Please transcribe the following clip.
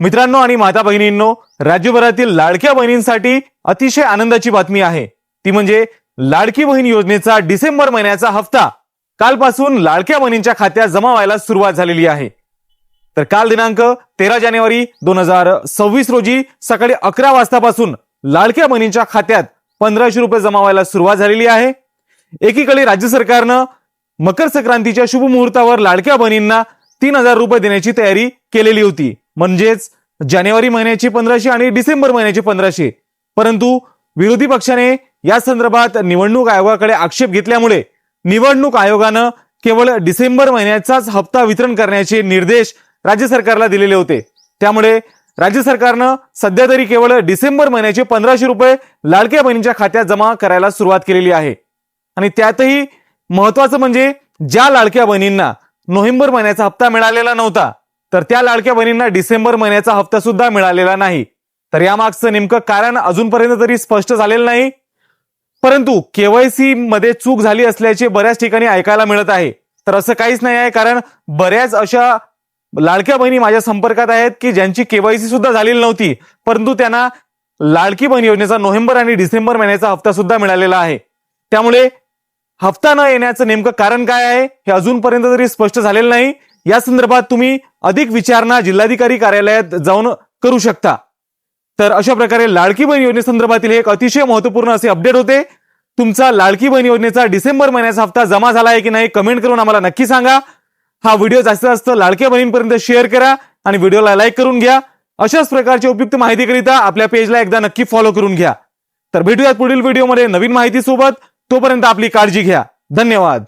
मित्रांनो आणि माता बहिणींनो, राज्यभरातील लाडक्या बहिणींसाठी अतिशय आनंदाची बातमी आहे। ती म्हणजे लाडकी बहीण योजनेचा डिसेंबर महिन्याचा हप्ता कालपासून लाडक्या बहिणींच्या खात्यात जमा व्हायला सुरुवात झालेली आहे। तर काल दिनांक 13 जानेवारी 2026 रोजी सकाळी 11 वाजतापासून लाडक्या बहिणींच्या खात्यात 1500 रुपये जमा व्हायला सुरुवात झालेली आहे। एकीकडे राज्य सरकारनं मकर संक्रांतीच्या शुभ मुहूर्तावर लाडक्या बहिणींना 3000 रुपये देण्याची तयारी केलेली होती, म्हणजेच जानेवारी महिन्याची 1500 आणि डिसेंबर महिन्याची 1500। परंतु विरोधी पक्षाने या संदर्भात निवडणूक आयोगाकडे आक्षेप घेतल्यामुळे निवडणूक आयोगानं केवळ डिसेंबर महिन्याचाच हप्ता वितरण करण्याचे निर्देश राज्य सरकारला दिलेले होते। त्यामुळे राज्य सरकारनं सध्या तरी केवळ डिसेंबर महिन्याचे 1500 रुपये लाडक्या बहिणींच्या खात्यात जमा करायला सुरुवात केलेली आहे। आणि त्यातही महत्त्वाचं म्हणजे ज्या लाडक्या बहिणींना नोव्हेंबर महिन्याचा हप्ता मिळालेला नव्हता, तर त्या लाडक्या बहिणींना डिसेंबर महिन्याचा हप्ता सुद्धा मिळालेला नाही। तर यामागचं नेमकं कारण अजूनपर्यंत तरी स्पष्ट झालेलं नाही, परंतु केवायसी मध्ये चूक झाली असल्याचे बऱ्याच ठिकाणी ऐकायला मिळत आहे। तर असं काहीच नाही आहे, कारण बऱ्याच अशा लाडक्या बहिणी माझ्या संपर्कात आहेत की ज्यांची केवायसी सुद्धा झालेली नव्हती, परंतु त्यांना लाडकी बहीण योजनेचा नोव्हेंबर आणि डिसेंबर महिन्याचा हप्ता सुद्धा मिळालेला आहे। त्यामुळे हप्ता न येण्याचं नेमकं कारण काय आहे हे अजूनपर्यंत तरी स्पष्ट झालेलं नाही। या संदर्भात तुम्ही अधिक विचारणा जिल्हाधिकारी कार्यालयात जाऊन करू शकता। तर अशा प्रकारे लाडकी बहीण योजनेसंदर्भातील एक अतिशय महत्त्वपूर्ण असे अपडेट होते। तुमचा लाडकी बहीण योजनेचा डिसेंबर महिन्याचा हप्ता जमा झाला आहे की नाही कमेंट करून आम्हाला नक्की सांगा। हा व्हिडिओ जास्तीत जास्त लाडक्या बहिणींपर्यंत शेअर करा आणि व्हिडिओला लाईक करून घ्या। अशाच प्रकारची उपयुक्त माहितीकरिता आपल्या पेजला एकदा नक्की फॉलो करून घ्या। तर भेटूयात पुढील व्हिडिओमध्ये नवीन माहिती सोबत। तोपर्यंत आपली काळजी घ्या। धन्यवाद।